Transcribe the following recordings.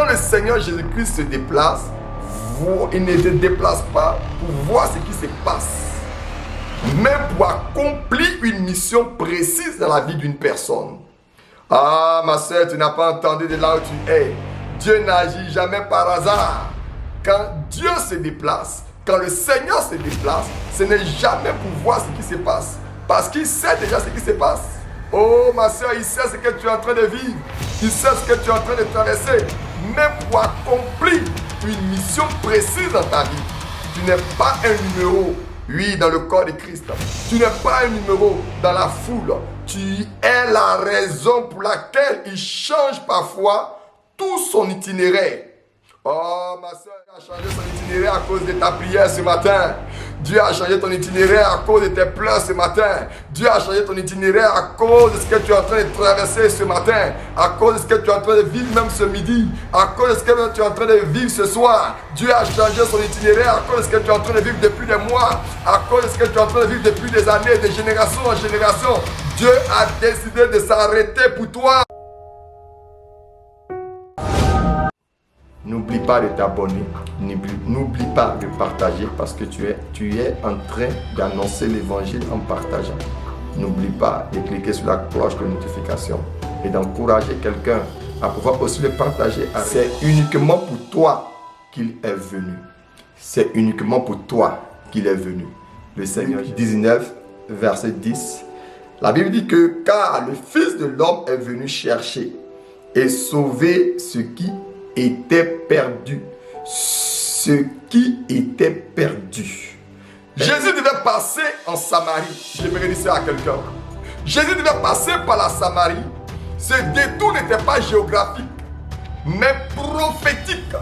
quand le Seigneur Jésus-Christ se déplace, il ne se déplace pas pour voir ce qui se passe, mais pour accomplir une mission précise dans la vie d'une personne. Ah, ma soeur, tu n'as pas entendu de là où tu es. Dieu n'agit jamais par hasard. Quand Dieu se déplace, quand le Seigneur se déplace, ce n'est jamais pour voir ce qui se passe, parce qu'il sait déjà ce qui se passe. Oh, ma soeur, il sait ce que tu es en train de vivre. Il sait ce que tu es en train de traverser. Même pour accomplir une mission précise dans ta vie. Tu n'es pas un numéro, oui, dans le corps de Christ. Tu n'es pas un numéro dans la foule. Tu es la raison pour laquelle il change parfois tout son itinéraire. Oh, ma soeur, Dieu a changé son itinéraire à cause de ta prière ce matin. Dieu a changé ton itinéraire à cause de tes pleurs ce matin. Dieu a changé ton itinéraire à cause de ce que tu es en train de traverser ce matin. À cause de ce que tu es en train de vivre même ce midi. À cause de ce que tu es en train de vivre ce soir. Dieu a changé son itinéraire à cause de ce que tu es en train de vivre depuis des mois. À cause de ce que tu es en train de vivre depuis des années, de génération en génération. Dieu a décidé de s'arrêter pour toi. N'oublie pas de t'abonner, n'oublie pas de partager parce que tu es en train d'annoncer l'évangile en partageant. N'oublie pas de cliquer sur la cloche de notification et d'encourager quelqu'un à pouvoir aussi le partager. C'est uniquement pour toi qu'il est venu. C'est uniquement pour toi qu'il est venu. Le Seigneur 19, verset 10. La Bible dit que car le Fils de l'homme est venu chercher et sauver ce qui était perdu. Ce qui était perdu. Jésus devait passer en Samarie. J'aimerais dire ça à quelqu'un. Jésus devait passer par la Samarie. Ce détour n'était pas géographique, mais prophétique.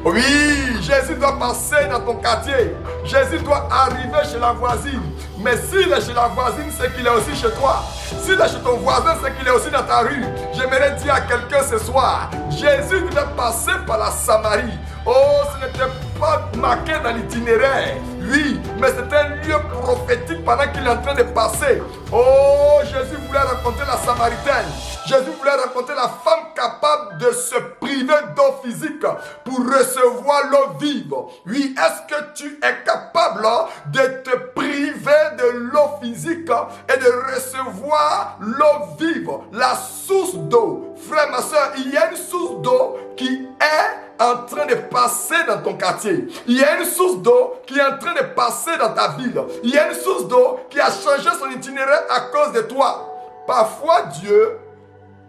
Oui, Jésus doit passer dans ton quartier. Jésus doit arriver chez la voisine. Mais s'il est chez la voisine, c'est qu'il est aussi chez toi. S'il est chez ton voisin, c'est qu'il est aussi dans ta rue. J'aimerais dire à quelqu'un ce soir, Jésus devait passer par la Samarie. Oh, ce n'était pas marqué dans l'itinéraire. Oui, mais c'était un lieu prophétique pendant qu'il est en train de passer. Oh, Jésus voulait rencontrer la Samaritaine. Jésus voulait rencontrer la femme capable de se priver d'eau physique pour recevoir l'eau vive. Oui, est-ce que tu es capable de te priver de l'eau physique et de recevoir l'eau vive, la source d'eau? Frère, ma soeur, il y a une source d'eau qui est en train de passer dans ton quartier. Il y a une source d'eau qui est en train de passer dans ta ville. Il y a une source d'eau qui a changé son itinéraire à cause de toi. Parfois, Dieu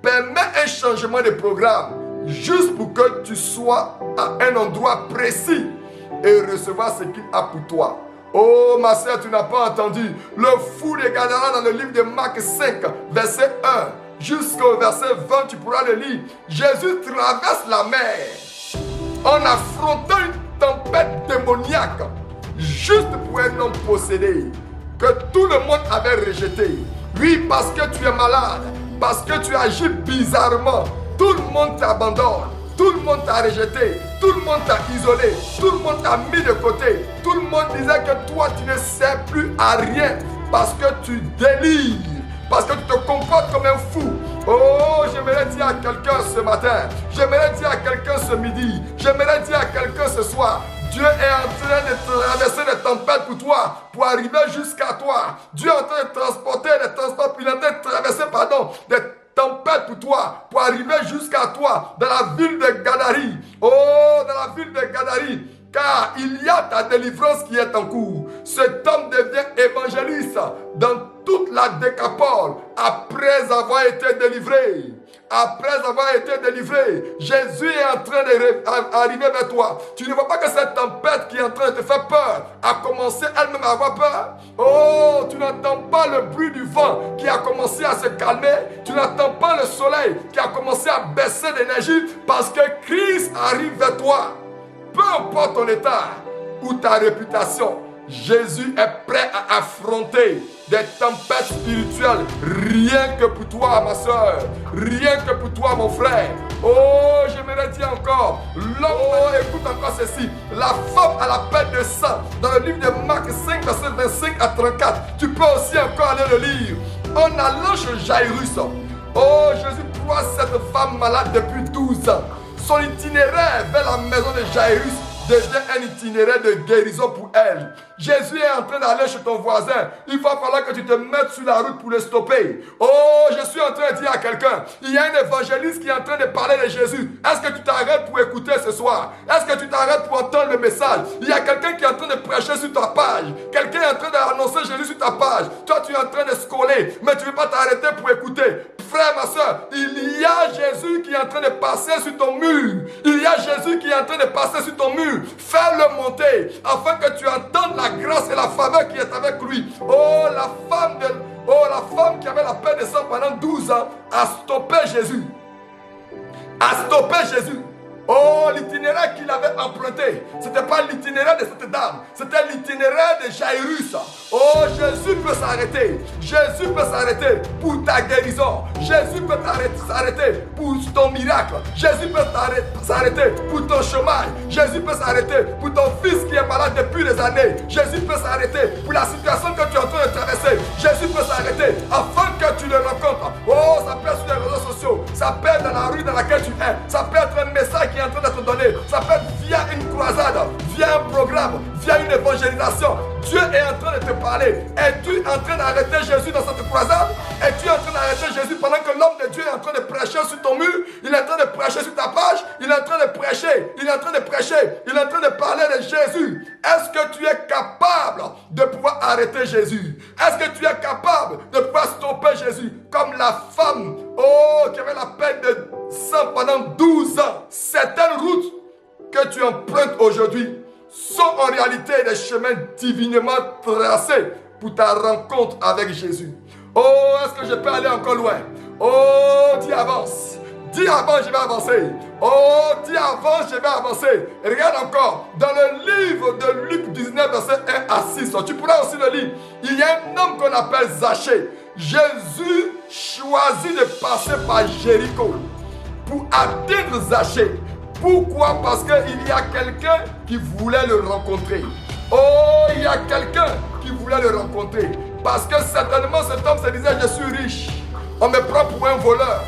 permet un changement de programme juste pour que tu sois à un endroit précis et recevoir ce qu'il a pour toi. Oh ma soeur, tu n'as pas entendu. Le fou de Gadara dans le livre de Marc 5, verset 1 jusqu'au verset 20, tu pourras le lire. Jésus traverse la mer en affrontant une tempête démoniaque juste pour un homme possédé que tout le monde avait rejeté. Oui, parce que tu es malade, parce que tu agis bizarrement, tout le monde t'abandonne, tout le monde t'a rejeté, tout le monde t'a isolé, tout le monde t'a mis de côté, tout le monde disait que toi tu ne sers plus à rien parce que tu délires, parce que tu te comportes comme un fou. Oh, j'aimerais dire à quelqu'un ce matin, j'aimerais dire à quelqu'un ce midi, j'aimerais dire à quelqu'un ce soir, Dieu est en train de traverser des tempêtes pour toi, pour arriver jusqu'à toi. Dieu est en train de transporter des transports, puis il est en train de traverser, des tempêtes pour toi, pour arriver jusqu'à toi, dans la ville de Gadari. Oh, dans la ville de Gadari, car il y a ta délivrance qui est en cours. Cet homme devient évangéliste dans toute la Décapole, après avoir été délivré. Après avoir été délivré, Jésus est en train d'arriver vers toi. Tu ne vois pas que cette tempête qui est en train de te faire peur a commencé elle-même à avoir peur? Oh, tu n'entends pas le bruit du vent qui a commencé à se calmer. Tu n'entends pas le soleil qui a commencé à baisser d'énergie parce que Christ arrive vers toi. Peu importe ton état ou ta réputation, Jésus est prêt à affronter des tempêtes spirituelles, rien que pour toi ma soeur, rien que pour toi mon frère. Oh, j'aimerais dire encore, écoute encore ceci, la femme à la perte de sang, dans le livre de Marc 5, verset 25 à 34, tu peux aussi encore aller le lire. En allant chez Jairus, oh, Jésus croise cette femme malade depuis 12 ans. Son itinéraire vers la maison de Jairus devient un itinéraire de guérison pour elle. Jésus est en train d'aller chez ton voisin. Il va falloir que tu te mettes sur la route pour le stopper. Oh, je suis en train de dire à quelqu'un, il y a un évangéliste qui est en train de parler de Jésus. Est-ce que tu t'arrêtes pour écouter ce soir? Est-ce que tu t'arrêtes pour entendre le message? Il y a quelqu'un qui est en train de prêcher sur ta page. Quelqu'un est en train d'annoncer Jésus sur ta page. Toi, tu es en train de scroller, mais tu ne veux pas t'arrêter pour écouter. Frère, ma soeur, il y a Jésus qui est en train de passer sur ton mur. Il y a Jésus qui est en train de passer sur ton mur. Fais-le monter afin que tu entendes la grâce et la faveur qui est avec lui. Oh, la femme qui avait la paix de sang pendant 12 ans a stoppé Jésus. A stoppé Jésus. Oh, l'itinéraire qu'il avait emprunté, ce n'était pas l'itinéraire de cette dame, c'était l'itinéraire de Jairus. Oh, Jésus peut s'arrêter. Jésus peut s'arrêter pour ta guérison. Jésus peut s'arrêter pour ton miracle. Jésus peut s'arrêter pour ton chômage. Jésus peut s'arrêter pour ton fils qui est malade depuis des années. Jésus peut s'arrêter pour la situation que tu es en train de traverser. Jésus peut s'arrêter afin que tu le rencontres. Oh, ça peut être sur les réseaux sociaux, ça peut être dans la rue dans laquelle tu es, ça peut être un message qui est en train de te donner, ça peut être via une croisade, via un programme, via une évangélisation. Dieu est en train de te parler. Es-tu en train d'arrêter Jésus dans cette croisade? Es-tu en train d'arrêter Jésus pendant que l'homme de Dieu est en train de prêcher sur ton mur? Il est en train de prêcher sur ta page. Il est en train de prêcher. Il est en train de prêcher. Il est en train de parler de Jésus. Est-ce que tu es capable de pouvoir arrêter Jésus? Est-ce que tu es capable de pouvoir stopper Jésus? Comme la femme, oh, qui avait la peine de sang pendant 12 ans. Certaines routes que tu empruntes aujourd'hui sont en réalité des chemins divinement tracés pour ta rencontre avec Jésus. Oh, est-ce que je peux aller encore loin? Oh, dis avance. Dis avance, je vais avancer. Oh, dis avance, je vais avancer. Regarde encore, dans le livre de Luc 19, verset 1 à 6, tu pourras aussi le lire. Il y a un homme qu'on appelle Zachée. Jésus choisit de passer par Jéricho pour atteindre Zachée. Pourquoi? Parce qu'il y a quelqu'un qui voulait le rencontrer. Oh, il y a quelqu'un qui voulait le rencontrer. Parce que certainement cet homme se disait, je suis riche. On me prend pour un voleur.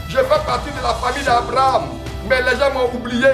Je fais partie de la famille d'Abraham. Mais les gens m'ont oublié.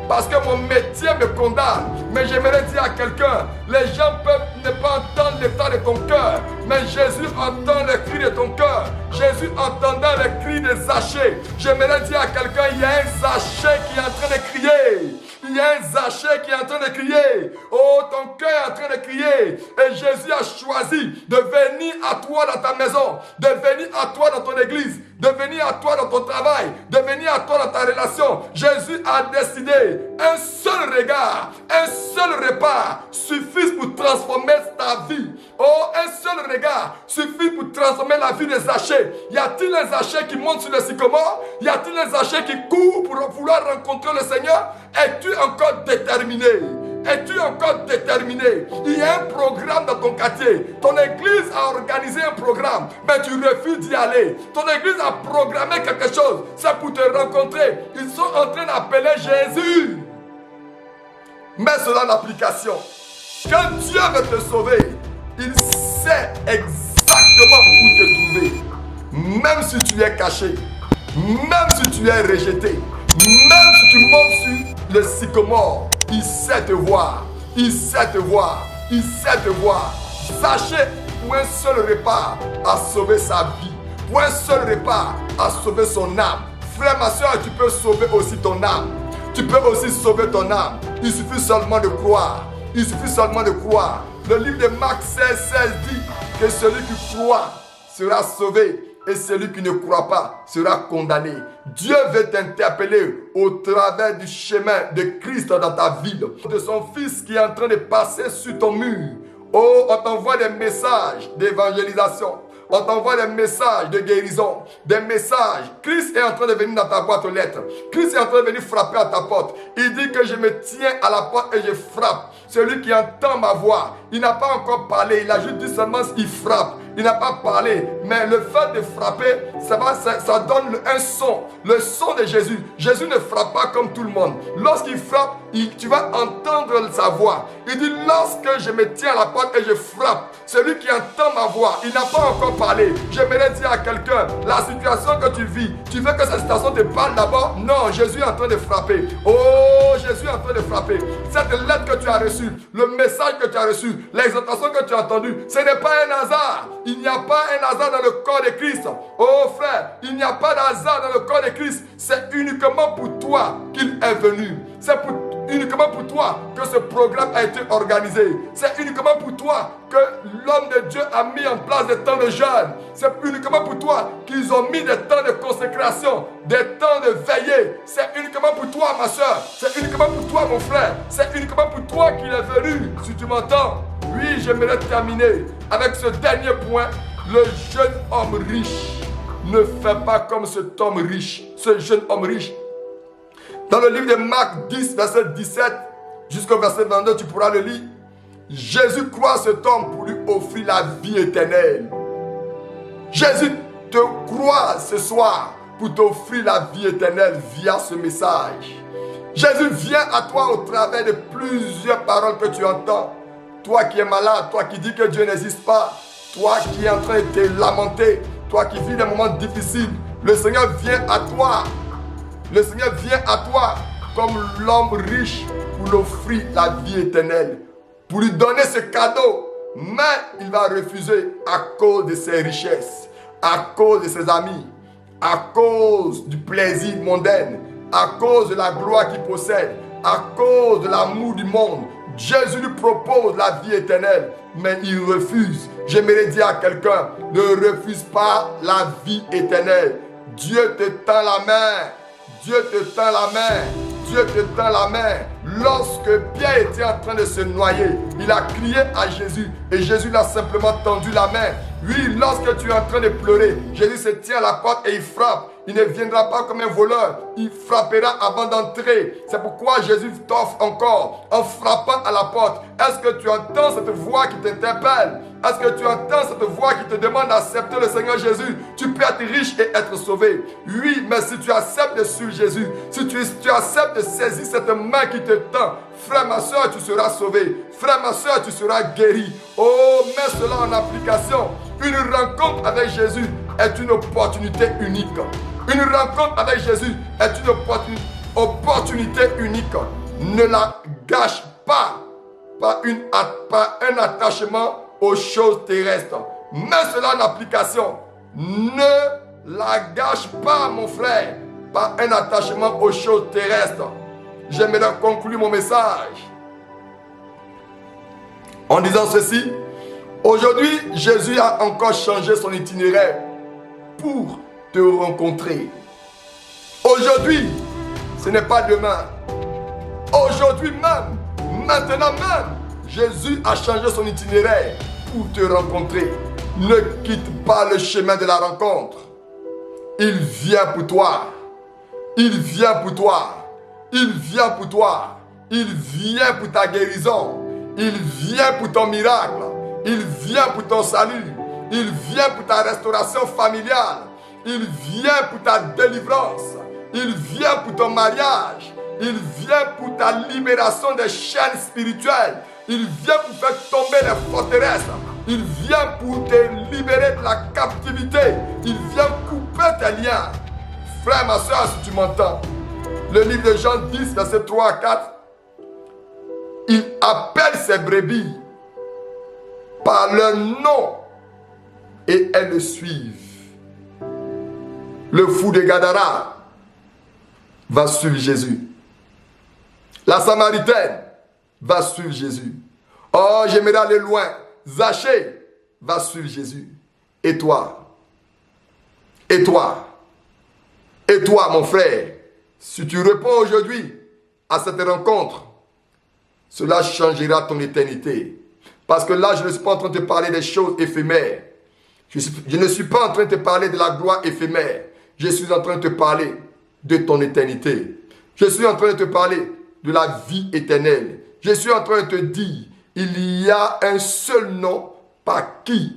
Parce que mon métier me condamne. Mais j'aimerais dire à quelqu'un, les gens peuvent ne pas entendre l'état de ton cœur. Mais Jésus entend les cris de ton cœur. Jésus entendant les cris de Zachée. J'aimerais dire à quelqu'un, il y a un Zachée qui est en train de crier. Il y a un Zachée qui est en train de crier. Oh, ton cœur est en train de crier. Et Jésus a choisi de venir à toi dans ta maison. De venir à toi dans ton église. De venir à toi dans ton travail. De venir à toi dans ta relation. Jésus a décidé. Un seul regard, un seul repas suffit pour transformer ta vie. Oh, un seul regard suffit pour transformer la vie de Zachée. Y a-t-il un Zachée qui monte sur le sycomore? Y a-t-il un Zachée qui court pour vouloir rencontrer le Seigneur? Es-tu encore déterminé? Es-tu encore déterminé? Il y a un programme dans ton quartier. Ton église a organisé un programme, mais tu refuses d'y aller. Ton église a programmé quelque chose. C'est pour te rencontrer. Ils sont en train d'appeler Jésus. Mets cela en application. Quand Dieu veut te sauver, il sait exactement où te trouver. Même si tu es caché, même si tu es rejeté, même si tu montes sur le sycomore, il sait te voir. Il sait te voir. Il sait te voir. Sachez, pour un seul repas, a sauvé sa vie. Pour un seul repas, a sauvé son âme. Frère, ma soeur, tu peux sauver aussi ton âme. Tu peux aussi sauver ton âme. Il suffit seulement de croire. Il suffit seulement de croire. Le livre de Marc 16 dit que celui qui croit sera sauvé. Et celui qui ne croit pas sera condamné. Dieu veut t'interpeller au travers du chemin de Christ dans ta ville. De son fils qui est en train de passer sur ton mur. Oh, on t'envoie des messages d'évangélisation. On t'envoie des messages de guérison. Des messages. Christ est en train de venir dans ta boîte aux lettres. Christ est en train de venir frapper à ta porte. Il dit que je me tiens à la porte et je frappe. Celui qui entend ma voix, il n'a pas encore parlé. Il a juste dit seulement il frappe. il n'a pas parlé. Mais le fait de frapper, ça donne un son. Le son de Jésus. Jésus ne frappe pas comme tout le monde. Lorsqu'il frappe, tu vas entendre sa voix. Il dit, lorsque je me tiens à la porte et je frappe, celui qui entend ma voix, il n'a pas encore parlé. J'aimerais dire à quelqu'un, la situation que tu vis, tu veux que cette situation te parle d'abord? Non, Jésus est en train de frapper. Oh, Jésus est en train de frapper. Cette lettre que tu as reçue, le message que tu as reçu, l'exhortation que tu as entendue, ce n'est pas un hasard. Il n'y a pas un hasard dans le corps de Christ. Oh frère, il n'y a pas d'hasard dans le corps de Christ. C'est uniquement pour toi qu'il est venu. C'est uniquement pour toi que ce programme a été organisé. C'est uniquement pour toi que l'homme de Dieu a mis en place des temps de jeûne. C'est uniquement pour toi qu'ils ont mis des temps de consécration, des temps de veillée. C'est uniquement pour toi, ma soeur. C'est uniquement pour toi, mon frère. C'est uniquement pour toi qu'il est venu. Si tu m'entends, oui, j'aimerais terminer avec ce dernier point. Le jeune homme riche ne fait pas comme cet homme riche, ce jeune homme riche. Dans le livre de Marc 10, verset 17, jusqu'au verset 22, tu pourras le lire. Jésus croit cet homme pour lui offrir la vie éternelle. Jésus te croit ce soir pour t'offrir la vie éternelle via ce message. Jésus vient à toi au travers de plusieurs paroles que tu entends. Toi qui es malade, toi qui dis que Dieu n'existe pas, toi qui es en train de te lamenter, toi qui vis des moments difficiles, le Seigneur vient à toi. Le Seigneur vient à toi comme l'homme riche pour l'offrir la vie éternelle, pour lui donner ce cadeau. Mais il va refuser à cause de ses richesses, à cause de ses amis, à cause du plaisir mondain, à cause de la gloire qu'il possède, à cause de l'amour du monde. Jésus lui propose la vie éternelle, mais il refuse. J'aimerais dire à quelqu'un, ne refuse pas la vie éternelle. Dieu te tend la main. Dieu te tend la main. Dieu te tend la main. Lorsque Pierre était en train de se noyer, il a crié à Jésus et Jésus l'a simplement tendu la main. Oui, lorsque tu es en train de pleurer, Jésus se tient à la porte et il frappe. Il ne viendra pas comme un voleur. Il frappera avant d'entrer. C'est pourquoi Jésus t'offre encore en frappant à la porte. Est-ce que tu entends cette voix qui t'interpelle? Est-ce que tu entends cette voix qui te demande d'accepter le Seigneur Jésus? Tu peux être riche et être sauvé. Oui, mais si tu acceptes de suivre Jésus, si tu acceptes de saisir cette main qui te tend, frère, ma soeur, tu seras sauvé. Frère, ma soeur, tu seras guéri. Oh, mets cela en application. Une rencontre avec Jésus est une opportunité unique. Une rencontre avec Jésus est une opportunité unique. Ne la gâche pas par un attachement aux choses terrestres. Mets cela en application. Ne la gâche pas, mon frère, par un attachement aux choses terrestres. J'aimerais conclure mon message en disant ceci. Aujourd'hui, Jésus a encore changé son itinéraire pour te rencontrer. Aujourd'hui, ce n'est pas demain. Aujourd'hui même, maintenant même, Jésus a changé son itinéraire pour te rencontrer. Ne quitte pas le chemin de la rencontre. Il vient pour toi. Il vient pour toi. Il vient pour toi. Il vient pour ta guérison. Il vient pour ton miracle. Il vient pour ton salut. Il vient pour ta restauration familiale. Il vient pour ta délivrance. Il vient pour ton mariage. Il vient pour ta libération des chaînes spirituelles. Il vient pour faire tomber les forteresses. Il vient pour te libérer de la captivité. Il vient couper tes liens. Frère, ma soeur, si tu m'entends, le livre de Jean 10, verset 3 à 4, il appelle ses brebis par leur nom et elles le suivent. Le fou de Gadara va suivre Jésus. La Samaritaine va suivre Jésus. Oh, j'aimerais aller loin. Zachée va suivre Jésus. Et toi? Et toi? Et toi, mon frère? Si tu réponds aujourd'hui à cette rencontre, cela changera ton éternité. Parce que là, je ne suis pas en train de te parler des choses éphémères. Je ne suis pas en train de te parler de la gloire éphémère. Je suis en train de te parler de ton éternité. Je suis en train de te parler de la vie éternelle. Je suis en train de te dire, il y a un seul nom par qui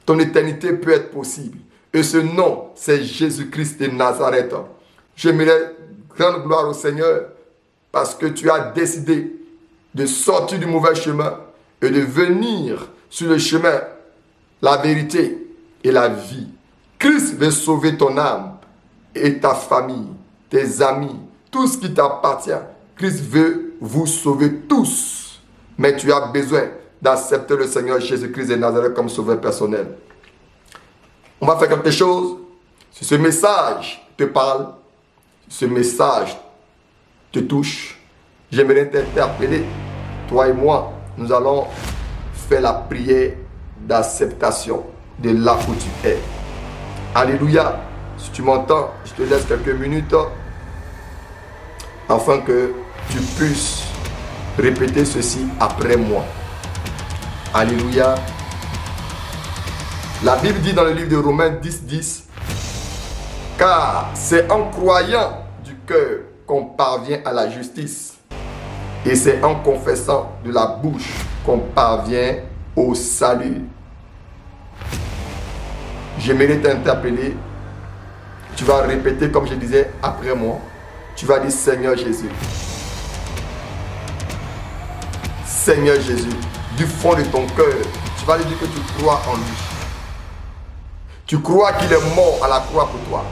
ton éternité peut être possible. Et ce nom, c'est Jésus-Christ de Nazareth. J'aimerais rendre gloire au Seigneur parce que tu as décidé de sortir du mauvais chemin et de venir sur le chemin, la vérité et la vie. Christ veut sauver ton âme et ta famille, tes amis, tout ce qui t'appartient. Christ veut vous sauver tous. Mais tu as besoin d'accepter le Seigneur Jésus-Christ de Nazareth comme sauveur personnel. On va faire quelque chose. Si ce message te parle, si ce message te touche, j'aimerais t'interpeller. Toi et moi, nous allons faire la prière d'acceptation de là où tu es. Alléluia. Si tu m'entends, je te laisse quelques minutes afin que tu puisses répéter ceci après moi. Alléluia. La Bible dit dans le livre de Romains 10:10, car c'est en croyant du cœur qu'on parvient à la justice, et c'est en confessant de la bouche qu'on parvient au salut. J'aimerais t'interpeller. Tu vas répéter comme je disais après moi. Tu vas dire Seigneur Jésus. Seigneur Jésus, du fond de ton cœur, tu vas lui dire que tu crois en lui. Tu crois qu'il est mort à la croix pour toi.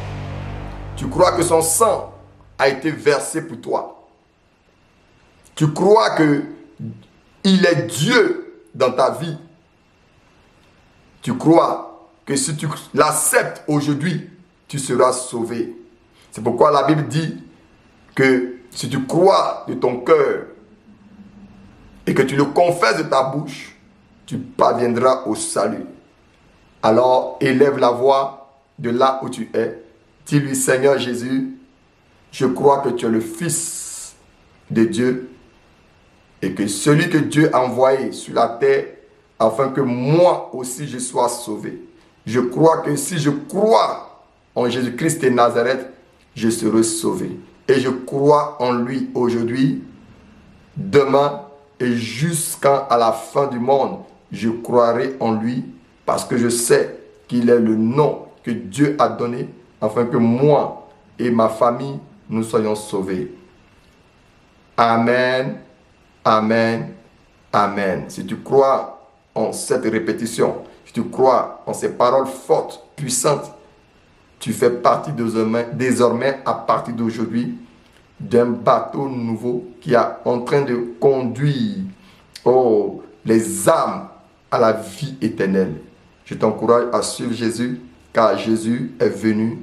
Tu crois que son sang a été versé pour toi. Tu crois que il est Dieu dans ta vie. Tu crois que si tu l'acceptes aujourd'hui, tu seras sauvé. C'est pourquoi la Bible dit que si tu crois de ton cœur et que tu le confesses de ta bouche, tu parviendras au salut. Alors élève la voix de là où tu es. Dis-lui, Seigneur Jésus, je crois que tu es le Fils de Dieu et que celui que Dieu a envoyé sur la terre afin que moi aussi je sois sauvé. Je crois que si je crois en Jésus-Christ de Nazareth, je serai sauvé. Et je crois en lui aujourd'hui, demain et jusqu'à la fin du monde. Je croirai en lui parce que je sais qu'il est le nom que Dieu a donné afin que moi et ma famille, nous soyons sauvés. Amen, amen, amen. Si tu crois en cette répétition, si tu crois en ces paroles fortes, puissantes, tu fais partie désormais à partir d'aujourd'hui d'un bateau nouveau qui est en train de conduire les âmes à la vie éternelle. Je t'encourage à suivre Jésus car Jésus est venu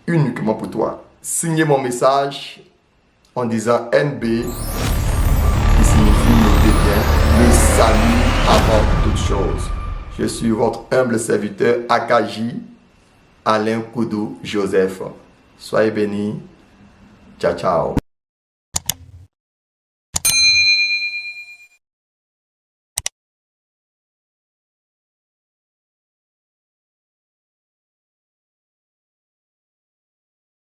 uniquement pour toi. Signez mon message en disant NB qui signifie notez bien, le salut avant toute chose. Je suis votre humble serviteur Akaji Alain Koudou Joseph. Soyez bénis. Ciao, ciao.